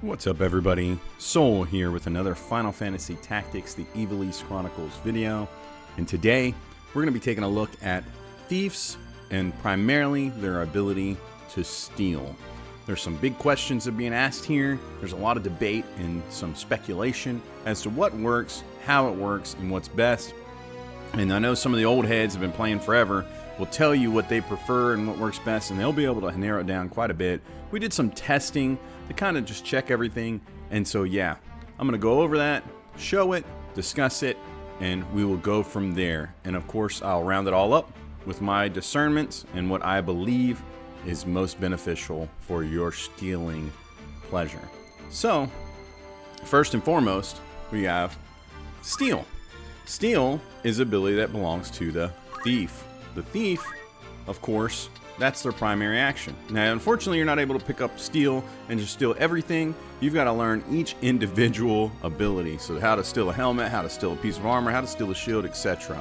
What's up, everybody? Soul here with another Final Fantasy Tactics, the Ivalice Chronicles video. And today, we're going to be taking a look at thieves and primarily their ability to steal. There's some big questions that are being asked here. There's a lot of debate and some speculation as to what works, how it works, and what's best. And I know some of the old heads have been playing forever will tell you what they prefer and what works best, and they'll be able to narrow it down quite a bit. We did some testing to kind of just check everything, and so yeah, I'm going to go over that, show it, discuss it, and we will go from there. And of course, I'll round it all up with my discernments and what I believe is most beneficial for your stealing pleasure. So, first and foremost, we have steal. Steal is an ability that belongs to the thief. The thief, of course, that's their primary action. Now, unfortunately, you're not able to pick up steal and just steal everything. You've got to learn each individual ability. So how to steal a helmet, how to steal a piece of armor, how to steal a shield, etc.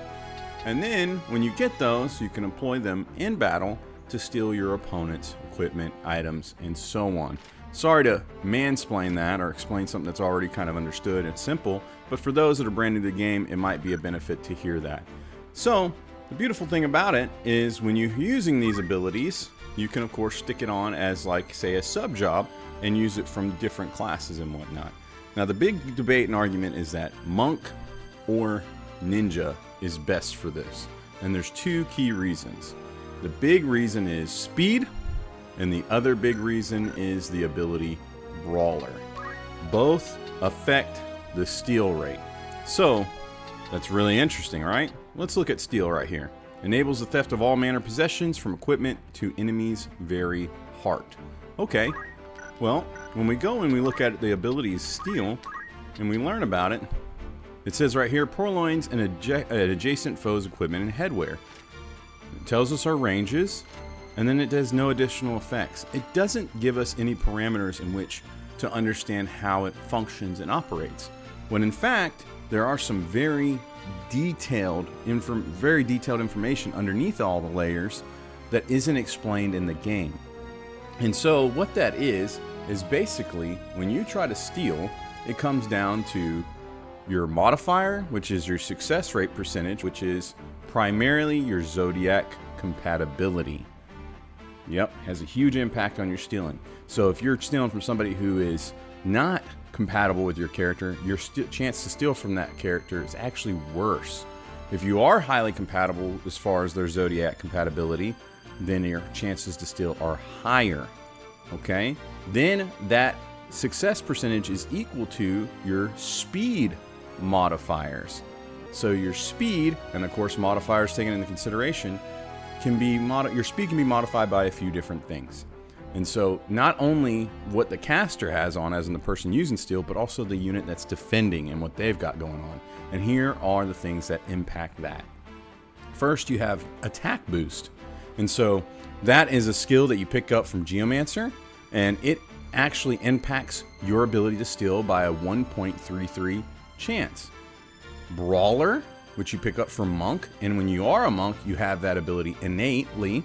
And then, when you get those, you can employ them in battle to steal your opponent's equipment, items, and so on. Sorry to mansplain that or explain something that's already kind of understood and simple, but for those that are brand new to the game, it might be a benefit to hear that. So, the beautiful thing about it is when you're using these abilities, you can of course stick it on as, like, say, a sub job and use it from different classes and whatnot. Now, the big debate and argument is that monk or ninja is best for this. And there's two key reasons. The big reason is speed, and the other big reason is the ability brawler. Both affect the steal rate. So, that's really interesting, right? Let's look at steal right here. Enables the theft of all manner possessions from equipment to enemies' very heart. Okay, well, when we go and we look at the abilities steal and we learn about it, it says right here, purloins and adjacent foes' equipment and headwear. It tells us our ranges, and then it does no additional effects. It doesn't give us any parameters in which to understand how it functions and operates, when in fact, there are some very detailed information underneath all the layers that isn't explained in the game. And so what that is basically when you try to steal, it comes down to your modifier, which is your success rate percentage, which is primarily your zodiac compatibility. Yep, has a huge impact on your stealing. So if you're stealing from somebody who is not compatible with your character, your chance to steal from that character is actually worse. If you are highly compatible as far as their zodiac compatibility, then your chances to steal are higher. Okay? Then that success percentage is equal to your speed modifiers. So your speed, and of course modifiers taken into consideration, your speed can be modified by a few different things. And so not only what the caster has on, as in the person using steal, but also the unit that's defending and what they've got going on. And here are the things that impact that. First, you have attack boost. And so that is a skill that you pick up from Geomancer, and it actually impacts your ability to steal by a 1.33 chance. Brawler, which you pick up from Monk, and when you are a Monk, you have that ability innately.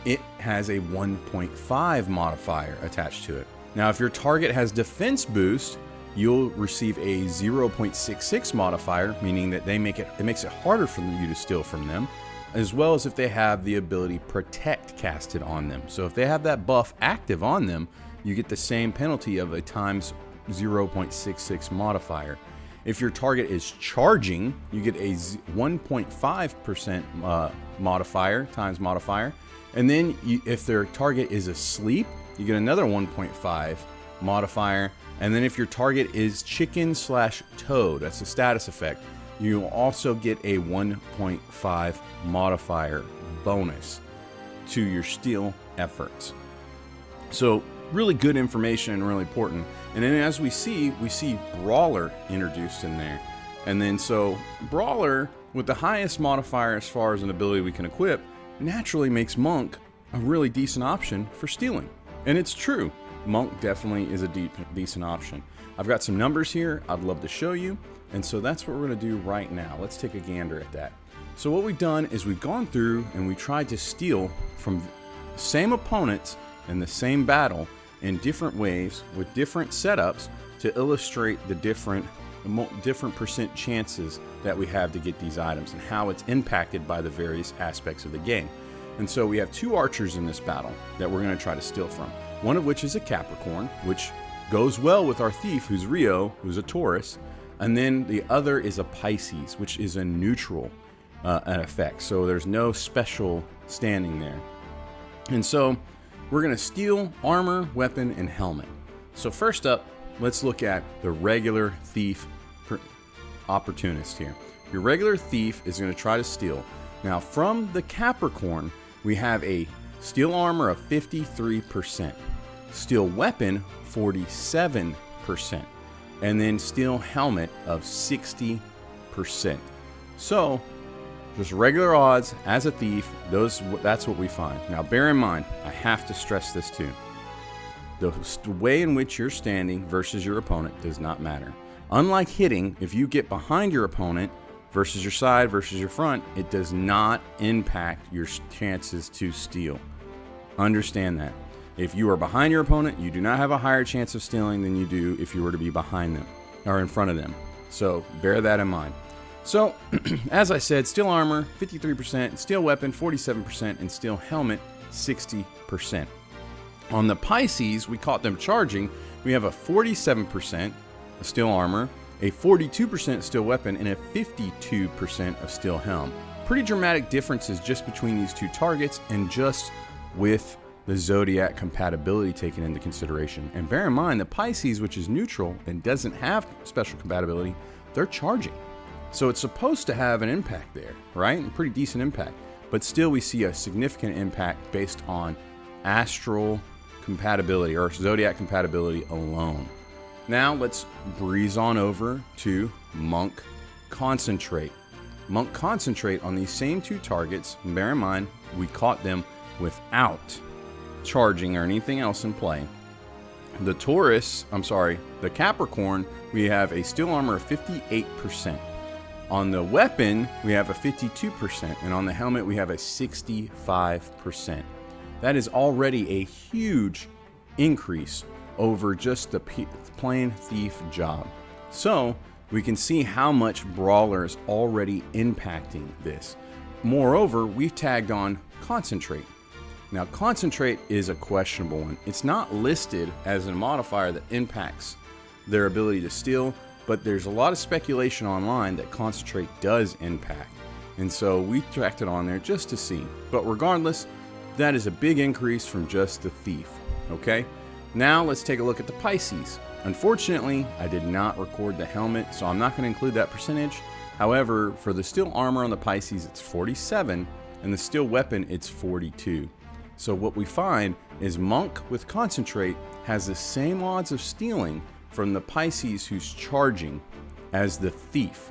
It has a 1.5 modifier attached to it. Now, if your target has defense boost, you'll receive a 0.66 modifier, meaning that it makes it harder for you to steal from them, as well as if they have the ability protect casted on them. So if they have that buff active on them, you get the same penalty of a times 0.66 modifier. If your target is charging, you get a 1.5% modifier times modifier. And then if their target is asleep, you get another 1.5 modifier. And then if your target is chicken/toad, that's a status effect, you also get a 1.5 modifier bonus to your steal efforts. So really good information and really important. And then as we see Brawler introduced in there. And then so Brawler, with the highest modifier as far as an ability we can equip, naturally makes Monk a really decent option for stealing. And it's true. Monk definitely is a decent option. I've got some numbers here I'd love to show you. And so that's what we're going to do right now. Let's take a gander at that. So what we've done is we've gone through and we tried to steal from the same opponents in the same battle in different ways with different setups to illustrate the different percent chances that we have to get these items and how it's impacted by the various aspects of the game. And so we have two archers in this battle that we're going to try to steal from. One of which is a Capricorn, which goes well with our thief, who's Rio, who's a Taurus. And then the other is a Pisces, which is a neutral effect. So there's no special standing there. And so we're going to steal armor, weapon, and helmet. So first up, let's look at the regular thief opportunist here. Your regular thief is going to try to steal. Now from the Capricorn, we have a steel armor of 53%, steel weapon 47%, and then steel helmet of 60%. So just regular odds as a thief, that's what we find. Now bear in mind, I have to stress this too. The way in which you're standing versus your opponent does not matter. Unlike hitting, if you get behind your opponent versus your side versus your front, it does not impact your chances to steal. Understand that. If you are behind your opponent, you do not have a higher chance of stealing than you do if you were to be behind them or in front of them. So bear that in mind. So as I said, steel armor 53%, steel weapon 47%, and steel helmet 60%. On the Pisces, we caught them charging. We have a 47% of steel armor, a 42% steel weapon, and a 52% of steel helm. Pretty dramatic differences just between these two targets and just with the zodiac compatibility taken into consideration. And bear in mind, the Pisces, which is neutral and doesn't have special compatibility, they're charging. So it's supposed to have an impact there, right? A pretty decent impact. But still we see a significant impact based on astral compatibility or zodiac compatibility alone. Now let's breeze on over to Monk Concentrate. Monk Concentrate on these same two targets. And bear in mind, we caught them without charging or anything else in play. The Capricorn, we have a steel armor of 58%. On the weapon, we have a 52%, and on the helmet, we have a 65%. That is already a huge increase over just the plain thief job. So we can see how much Brawler is already impacting this. Moreover, we've tagged on Concentrate. Now, Concentrate is a questionable one. It's not listed as a modifier that impacts their ability to steal, but there's a lot of speculation online that Concentrate does impact. And so we tracked it on there just to see. But regardless, that is a big increase from just the thief, okay? Now let's take a look at the Pisces. Unfortunately, I did not record the helmet, so I'm not going to include that percentage. However, for the steel armor on the Pisces, it's 47, and the steel weapon, it's 42. So what we find is Monk with Concentrate has the same odds of stealing from the Pisces who's charging as the thief.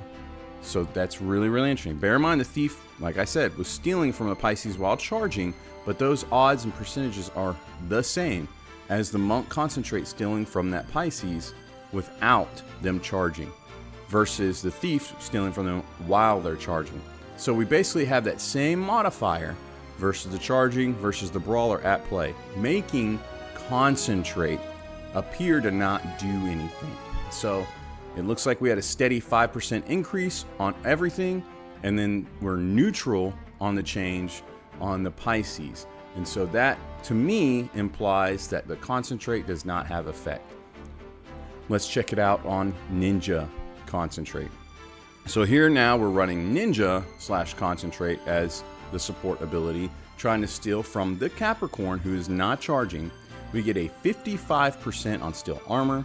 So that's really, really interesting. Bear in mind, the thief, like I said, was stealing from the Pisces while charging, but those odds and percentages are the same as the Monk Concentrate stealing from that Pisces without them charging versus the thief stealing from them while they're charging. So we basically have that same modifier versus the charging versus the Brawler at play, making Concentrate appear to not do anything. So it looks like we had a steady 5% increase on everything, and then we're neutral on the change on the Pisces. And so that, to me, implies that the Concentrate does not have effect. Let's check it out on Ninja Concentrate. So here now we're running Ninja / Concentrate as the support ability, trying to steal from the Capricorn, who is not charging. We get a 55% on steel armor,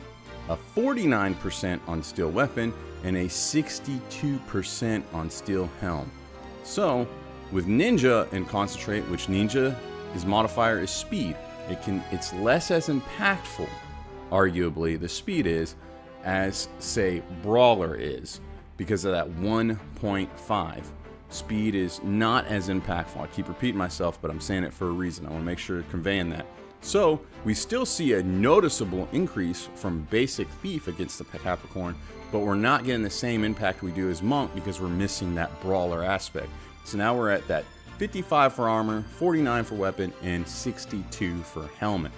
a 49% on steel weapon, and a 62% on steel helm. So with Ninja and Concentrate, which Ninja, his modifier is speed, it's less as impactful, arguably, the speed is, as say Brawler is, because of that 1.5. Speed is not as impactful. I keep repeating myself, but I'm saying it for a reason. I want to make sure to conveying that. So we still see a noticeable increase from basic thief against the Capricorn, but we're not getting the same impact we do as Monk because we're missing that Brawler aspect. So now we're at that 55 for armor, 49 for weapon, and 62 for helmet.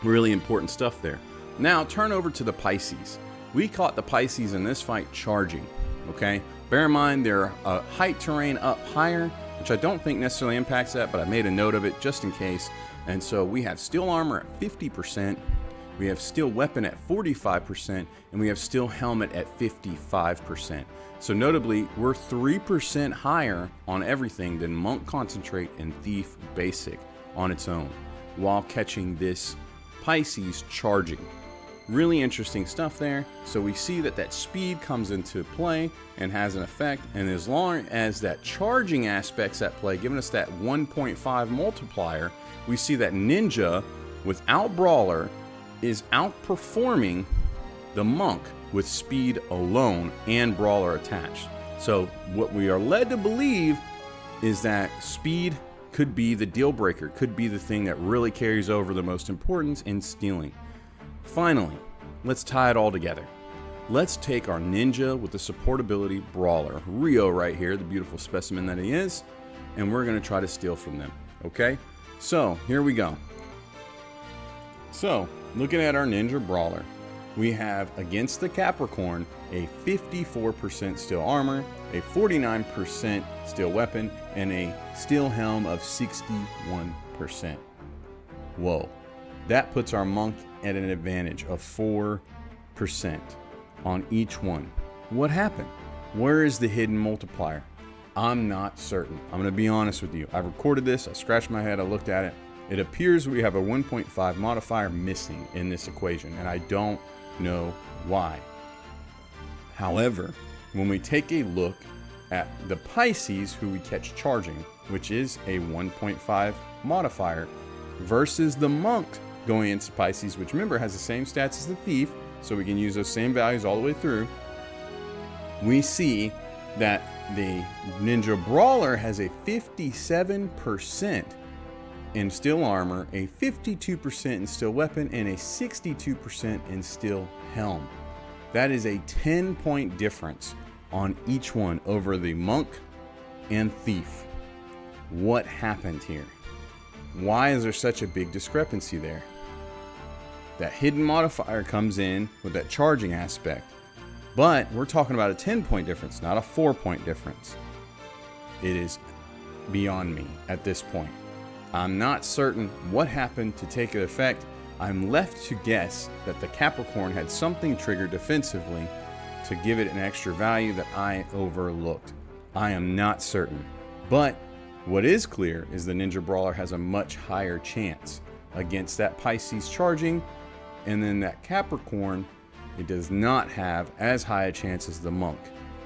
Really important stuff there. Now turn over to the Pisces. We caught the Pisces in this fight charging, okay? Bear in mind they're a height terrain up higher, which I don't think necessarily impacts that, but I made a note of it just in case. And so we have steel armor at 50%, we have steel weapon at 45%, and we have steel helmet at 55%. So notably, we're 3% higher on everything than Monk Concentrate and Thief Basic on its own, while catching this Pisces charging. Really interesting stuff there. So we see that speed comes into play and has an effect, and as long as that charging aspect's at play, giving us that 1.5 multiplier, we see that Ninja without Brawler is outperforming the Monk with speed alone and Brawler attached. So what we are led to believe is that speed could be the deal breaker, could be the thing that really carries over the most importance in stealing. Finally, let's tie it all together. Let's take our Ninja with the support ability Brawler, Rio right here, the beautiful specimen that he is, and we're going to try to steal from them, okay? So here we go. So looking at our Ninja Brawler, we have against the Capricorn a 54% steel armor, a 49% steel weapon, and a steel helm of 61%. Whoa. That puts our Monk at an advantage of 4% on each one. What happened? Where is the hidden multiplier? I'm not certain. I'm going to be honest with you. I recorded this, I scratched my head, I looked at it. It appears we have a 1.5 modifier missing in this equation, and I don't know why. However, when we take a look at the Pisces, who we catch charging, which is a 1.5 modifier, versus the Monk going into Pisces, which remember has the same stats as the Thief, so we can use those same values all the way through, we see that the Ninja Brawler has a 57% in steel armor, a 52% in steel weapon, and a 62% in steel helm. That is a 10-point difference on each one over the Monk and Thief. What happened here? Why is there such a big discrepancy there? That hidden modifier comes in with that charging aspect, but we're talking about a 10-point difference, not a 4-point difference. It is beyond me at this point. I'm not certain what happened to take an effect. I'm left to guess that the Capricorn had something triggered defensively to give it an extra value that I overlooked. I am not certain. But what is clear is the Ninja Brawler has a much higher chance against that Pisces charging, and then that Capricorn, it does not have as high a chance as the Monk.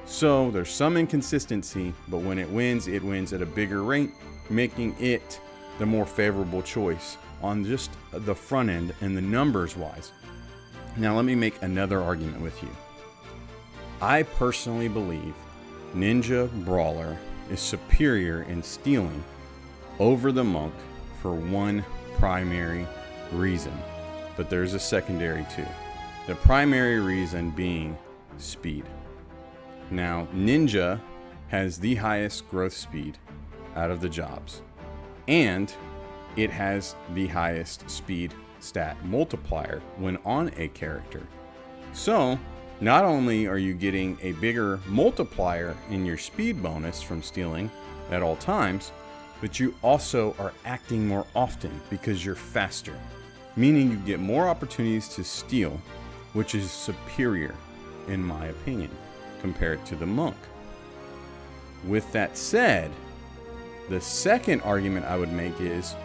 So there's some inconsistency, but when it wins at a bigger rate, making it the more favorable choice on just the front end and the numbers wise. Now let me make another argument with you. I personally believe Ninja Brawler is superior in stealing over the Monk for one primary reason, but there's a secondary too. The primary reason being speed. Now Ninja has the highest growth speed out of the jobs, and it has the highest speed stat multiplier when on a character. So not only are you getting a bigger multiplier in your speed bonus from stealing at all times, but you also are acting more often because you're faster, meaning you get more opportunities to steal, which is superior in my opinion compared to the Monk. With that said, the second argument I would make is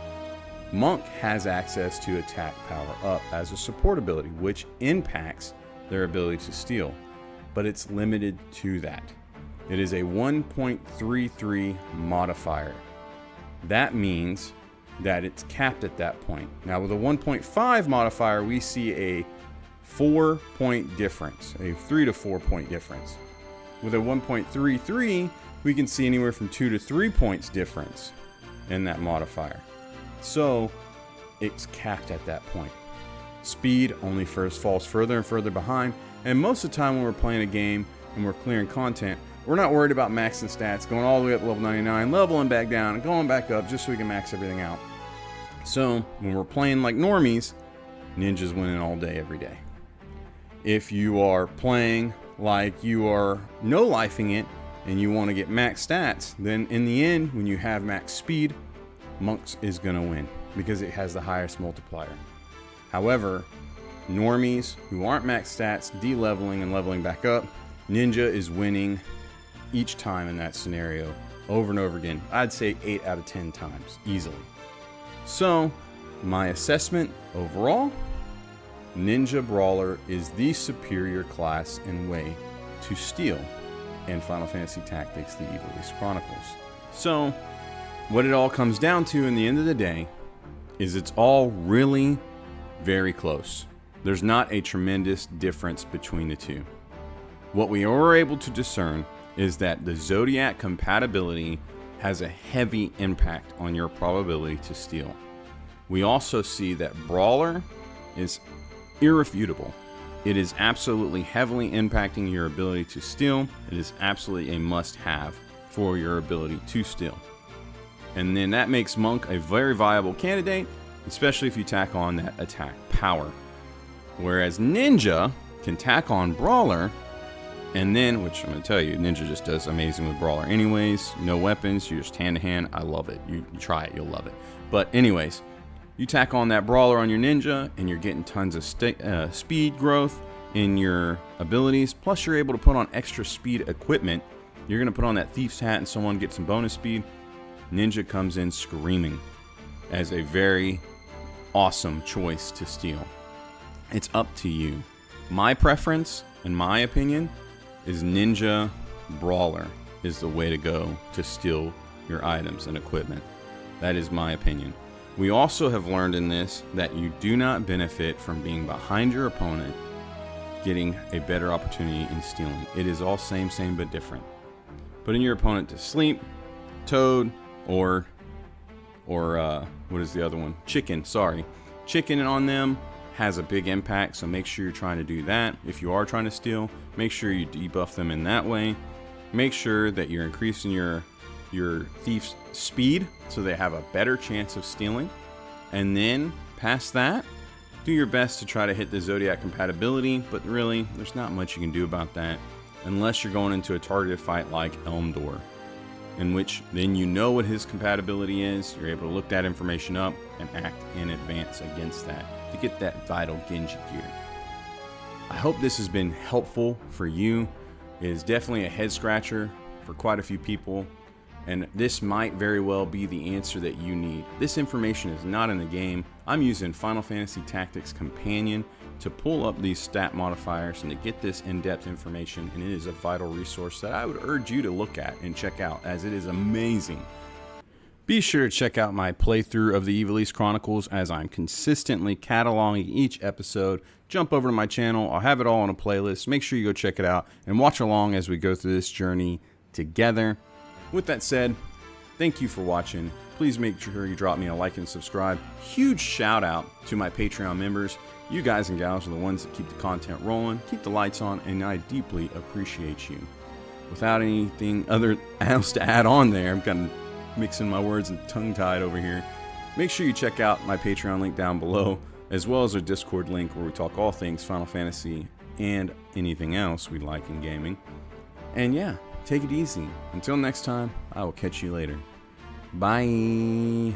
Monk has access to attack power up as a support ability, which impacts their ability to steal, but it's limited to that. It is a 1.33 modifier. That means that it's capped at that point. Now with a 1.5 modifier, we see a 4-point difference, a 3 to 4 point difference. With a 1.33, we can see anywhere from 2 to 3 points difference in that modifier. So it's capped at that point. Speed only falls further and further behind, and most of the time when we're playing a game and we're clearing content, we're not worried about maxing stats, going all the way up to level 99, leveling back down, and going back up just so we can max everything out. So when we're playing like normies, Ninja's winning all day, every day. If you are playing like you are no-lifing it and you want to get max stats, then in the end, when you have max speed, Monks is going to win because it has the highest multiplier. However, normies who aren't max stats, de-leveling and leveling back up, Ninja is winning each time in that scenario over and over again. I'd say 8 out of 10 times easily. So my assessment overall, Ninja Brawler is the superior class and way to steal in Final Fantasy Tactics, the Ivalice Chronicles. So what it all comes down to in the end of the day is it's all really very close. There's not a tremendous difference between the two. What we are able to discern is that the Zodiac compatibility has a heavy impact on your probability to steal. We also see that Brawler is irrefutable. It is absolutely heavily impacting your ability to steal. It is absolutely a must-have for your ability to steal. And then that makes Monk a very viable candidate, especially if you tack on that attack power. Whereas Ninja can tack on Brawler, and then, which I'm going to tell you, Ninja just does amazing with Brawler anyways. No weapons, you're just hand-to-hand. I love it. You try it, you'll love it. But anyways, you tack on that Brawler on your Ninja, and you're getting tons of speed growth in your abilities. Plus, you're able to put on extra speed equipment. You're going to put on that Thief's Hat and someone gets some bonus speed. Ninja comes in screaming as a very awesome choice to steal. It's up to you. My preference, in my opinion, is Ninja Brawler is the way to go to steal your items and equipment. That is my opinion. We also have learned in this that you do not benefit from being behind your opponent getting a better opportunity in stealing. It is all same but different. Putting your opponent to sleep, Toad, or what is the other one? Chicken on them has a big impact, so make sure you're trying to do that. If you are trying to steal, make sure you debuff them in that way. Make sure that you're increasing your thief's speed so they have a better chance of stealing. And then past that, do your best to try to hit the Zodiac compatibility, but really there's not much you can do about that unless you're going into a targeted fight like Elmdor, in which then you know what his compatibility is. You're able to look that information up and act in advance against that to get that vital Genji gear. I hope this has been helpful for you. It is definitely a head scratcher for quite a few people, and this might very well be the answer that you need. This information is not in the game. I'm using Final Fantasy Tactics Companion to pull up these stat modifiers and to get this in-depth information, and it is a vital resource that I would urge you to look at and check out, as it is amazing. Be sure to check out my playthrough of the Ivalice Chronicles, as I'm consistently cataloging each episode. Jump over to my channel, I'll have it all on a playlist. Make sure you go check it out and watch along as we go through this journey together. With that said, thank you for watching. Please make sure you drop me a like and subscribe. Huge shout out to my Patreon members. You guys and gals are the ones that keep the content rolling, keep the lights on, and I deeply appreciate you. Without anything else to add on there, I'm kind of mixing my words and tongue-tied over here. Make sure you check out my Patreon link down below, as well as our Discord link where we talk all things Final Fantasy and anything else we like in gaming. And yeah, take it easy. Until next time, I will catch you later. Bye.